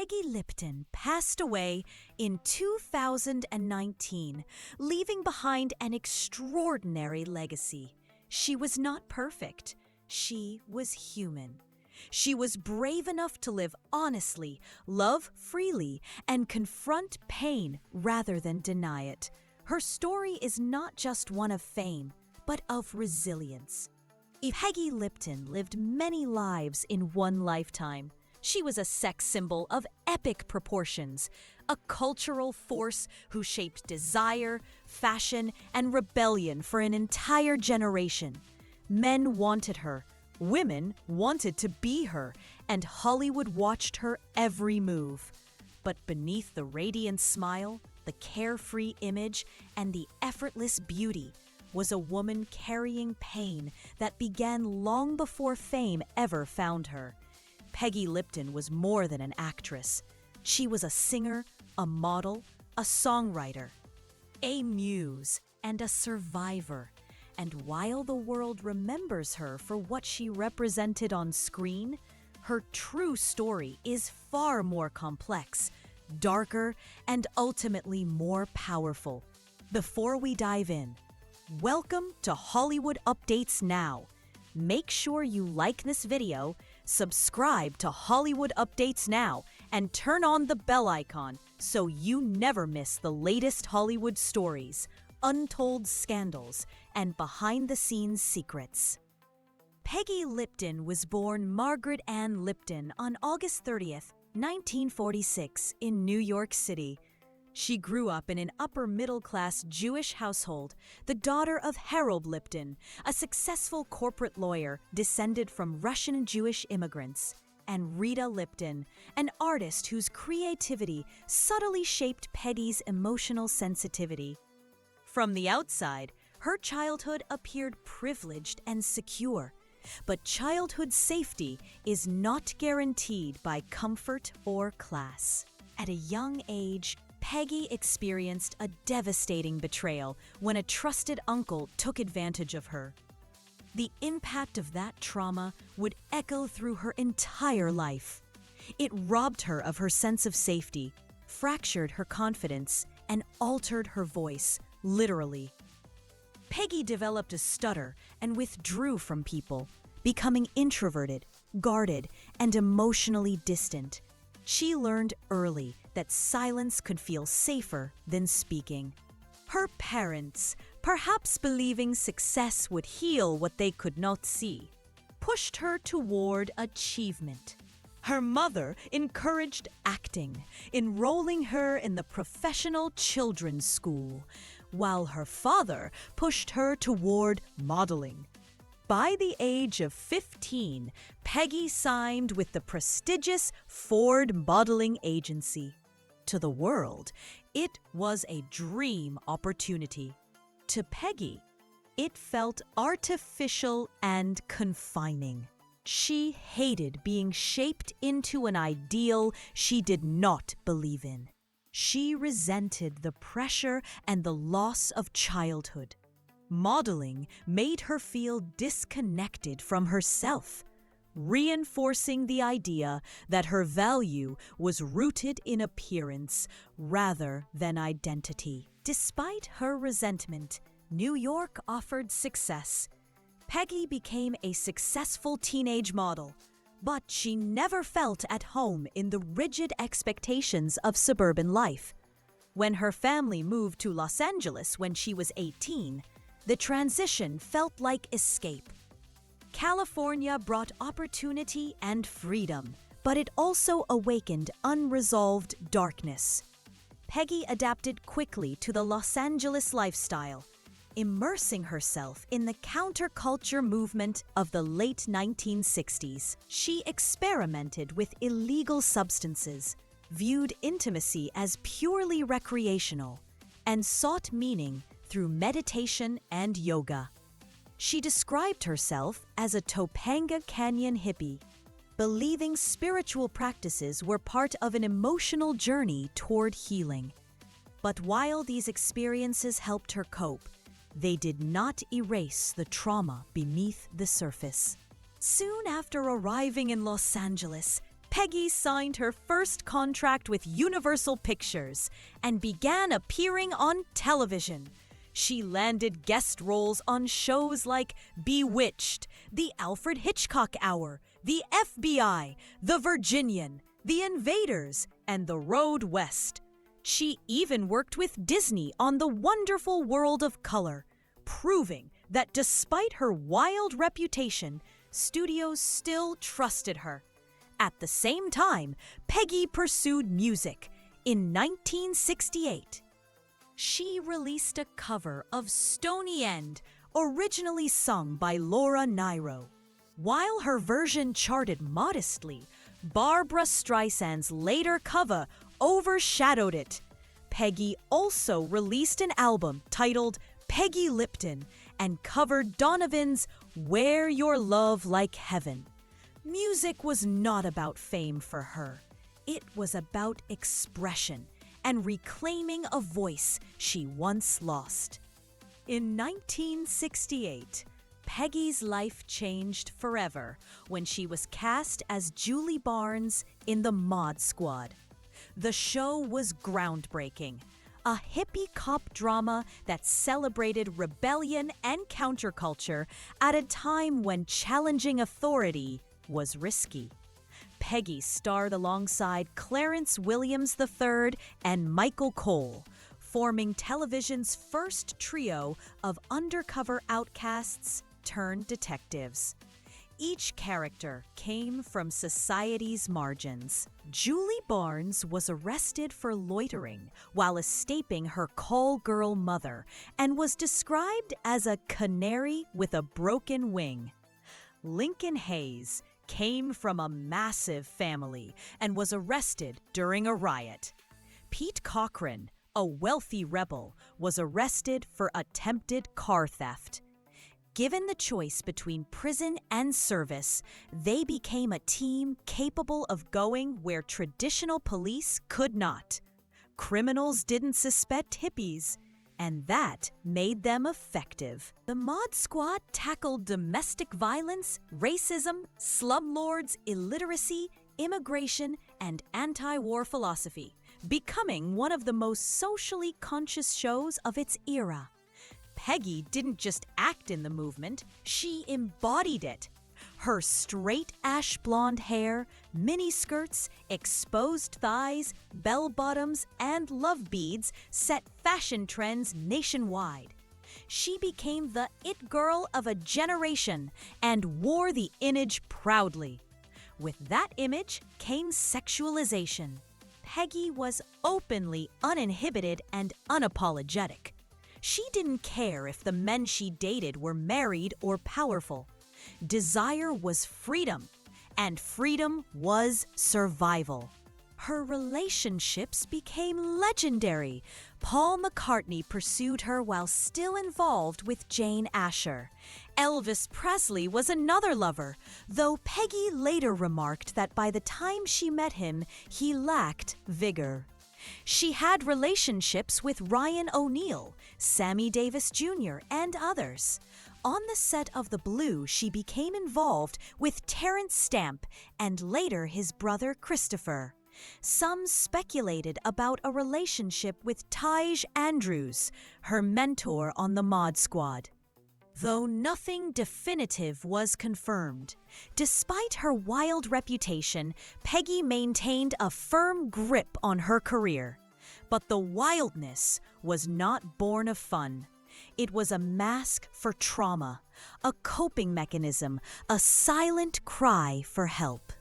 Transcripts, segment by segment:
Peggy Lipton passed away in 2019, leaving behind an extraordinary legacy. She was not perfect. She was human. She was brave enough to live honestly, love freely, and confront pain rather than deny it. Her story is not just one of fame, but of resilience. Peggy Lipton lived many lives in one lifetime. She was a sex symbol of epic proportions, a cultural force who shaped desire, fashion, and rebellion for an entire generation. Men wanted her, women wanted to be her, and Hollywood watched her every move. But beneath the radiant smile, the carefree image, and the effortless beauty was a woman carrying pain that began long before fame ever found her. Peggy Lipton was more than an actress. She was a singer, a model, a songwriter, a muse, and a survivor. And while the world remembers her for what she represented on screen, her true story is far more complex, darker, and ultimately more powerful. Before we dive in, welcome to Hollywood Updates Now. Make sure you like this video, subscribe to Hollywood Updates Now, and turn on the bell icon so you never miss the latest Hollywood stories, untold scandals, and behind-the-scenes secrets. Peggy Lipton was born Margaret Ann Lipton on August 30th, 1946, in New York City. She grew up in an upper-middle-class Jewish household, the daughter of Harold Lipton, a successful corporate lawyer descended from Russian Jewish immigrants, and Rita Lipton, an artist whose creativity subtly shaped Peggy's emotional sensitivity. From the outside, her childhood appeared privileged and secure, but childhood safety is not guaranteed by comfort or class. At a young age, Peggy experienced a devastating betrayal when a trusted uncle took advantage of her. The impact of that trauma would echo through her entire life. It robbed her of her sense of safety, fractured her confidence, and altered her voice, literally. Peggy developed a stutter and withdrew from people, becoming introverted, guarded, and emotionally distant. She learned early that silence could feel safer than speaking. Her parents, perhaps believing success would heal what they could not see, pushed her toward achievement. Her mother encouraged acting, enrolling her in the professional children's school, while her father pushed her toward modeling. By the age of 15, Peggy signed with the prestigious Ford Modeling Agency. To the world, it was a dream opportunity. To Peggy, it felt artificial and confining. She hated being shaped into an ideal she did not believe in. She resented the pressure and the loss of childhood. Modeling made her feel disconnected from herself, reinforcing the idea that her value was rooted in appearance rather than identity. Despite her resentment, New York offered success. Peggy became a successful teenage model, but she never felt at home in the rigid expectations of suburban life. When her family moved to Los Angeles when she was 18, the transition felt like escape. California brought opportunity and freedom, but it also awakened unresolved darkness. Peggy adapted quickly to the Los Angeles lifestyle, immersing herself in the counterculture movement of the late 1960s. She experimented with illegal substances, viewed intimacy as purely recreational, and sought meaning through meditation and yoga. She described herself as a Topanga Canyon hippie, believing spiritual practices were part of an emotional journey toward healing. But while these experiences helped her cope, they did not erase the trauma beneath the surface. Soon after arriving in Los Angeles, Peggy signed her first contract with Universal Pictures and began appearing on television. She landed guest roles on shows like Bewitched, The Alfred Hitchcock Hour, The FBI, The Virginian, The Invaders, and The Road West. She even worked with Disney on The Wonderful World of Color, proving that despite her wild reputation, studios still trusted her. At the same time, Peggy pursued music. In 1968, she released a cover of Stony End, originally sung by Laura Nyro. While her version charted modestly, Barbra Streisand's later cover overshadowed it. Peggy also released an album titled Peggy Lipton and covered Donovan's Wear Your Love Like Heaven. Music was not about fame for her. It was about expression and reclaiming a voice she once lost. In 1968, Peggy's life changed forever when she was cast as Julie Barnes in The Mod Squad. The show was groundbreaking, a hippie cop drama that celebrated rebellion and counterculture at a time when challenging authority was risky. Peggy starred alongside Clarence Williams III and Michael Cole, forming television's first trio of undercover outcasts turned detectives. Each character came from society's margins. Julie Barnes was arrested for loitering while escaping her call girl mother and was described as a canary with a broken wing. Lincoln Hayes came from a massive family and was arrested during a riot. Pete Cochran, a wealthy rebel, was arrested for attempted car theft. Given the choice between prison and service, they became a team capable of going where traditional police could not. Criminals didn't suspect hippies, and that made them effective. The Mod Squad tackled domestic violence, racism, slumlords, illiteracy, immigration, and anti-war philosophy, becoming one of the most socially conscious shows of its era. Peggy didn't just act in the movement, she embodied it. Her straight ash blonde hair, miniskirts, exposed thighs, bell bottoms, and love beads set fashion trends nationwide. She became the it girl of a generation and wore the image proudly. With that image came sexualization. Peggy was openly uninhibited and unapologetic. She didn't care if the men she dated were married or powerful. Desire was freedom, and freedom was survival. Her relationships became legendary. Paul McCartney pursued her while still involved with Jane Asher. Elvis Presley was another lover, though Peggy later remarked that by the time she met him, he lacked vigor. She had relationships with Ryan O'Neal, Sammy Davis Jr., and others. On the set of The Blue, she became involved with Terrence Stamp and later his brother Christopher. Some speculated about a relationship with Taj Andrews, her mentor on the Mod Squad. Though nothing definitive was confirmed, despite her wild reputation, Peggy maintained a firm grip on her career. But the wildness was not born of fun. It was a mask for trauma, a coping mechanism, a silent cry for help.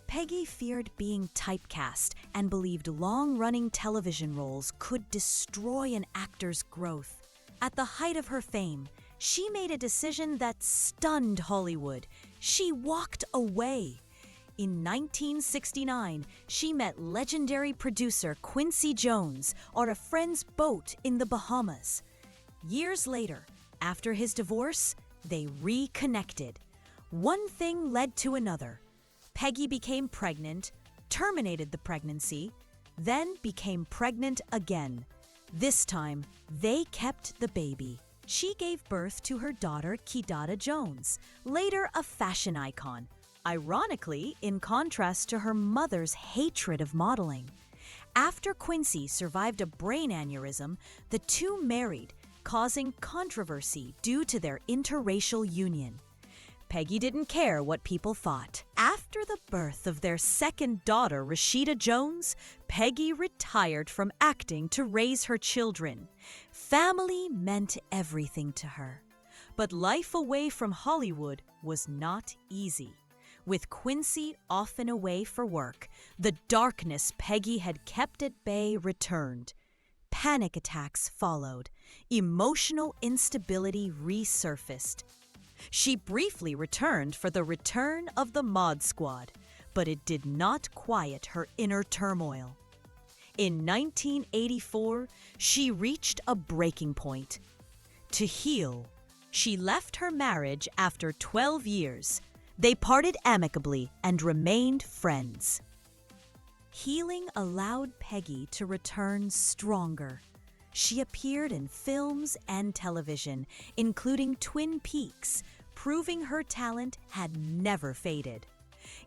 Peggy feared being typecast and believed long-running television roles could destroy an actor's growth. At the height of her fame, she made a decision that stunned Hollywood. She walked away. In 1969, she met legendary producer Quincy Jones on a friend's boat in the Bahamas. Years later, after his divorce, they reconnected. One thing led to another. Peggy became pregnant, terminated the pregnancy, then became pregnant again. This time, they kept the baby. She gave birth to her daughter, Kidada Jones, later a fashion icon. ironically in contrast to her mother's hatred of modeling. After Quincy survived a brain aneurysm, the two married, causing controversy due to their interracial union. Peggy didn't care what people thought. After the birth of their second daughter, Rashida Jones, Peggy retired from acting to raise her children. Family meant everything to her. But life away from Hollywood was not easy. With Quincy often away for work, the darkness Peggy had kept at bay returned. Panic attacks followed. Emotional instability resurfaced. She briefly returned for the return of the Mod Squad, but it did not quiet her inner turmoil. In 1984, she reached a breaking point. To heal, she left her marriage after 12 years. They parted amicably and remained friends. Healing allowed Peggy to return stronger. She appeared in films and television, including Twin Peaks, proving her talent had never faded.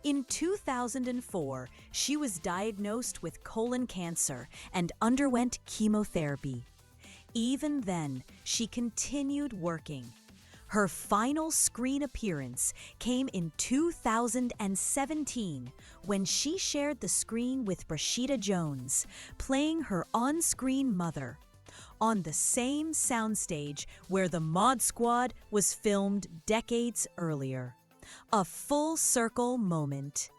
In 2004, she was diagnosed with colon cancer and underwent chemotherapy. Even then, she continued working. Her final screen appearance came in 2017 when she shared the screen with Rashida Jones, playing her on-screen mother, on the same soundstage where the Mod Squad was filmed decades earlier. A full circle moment.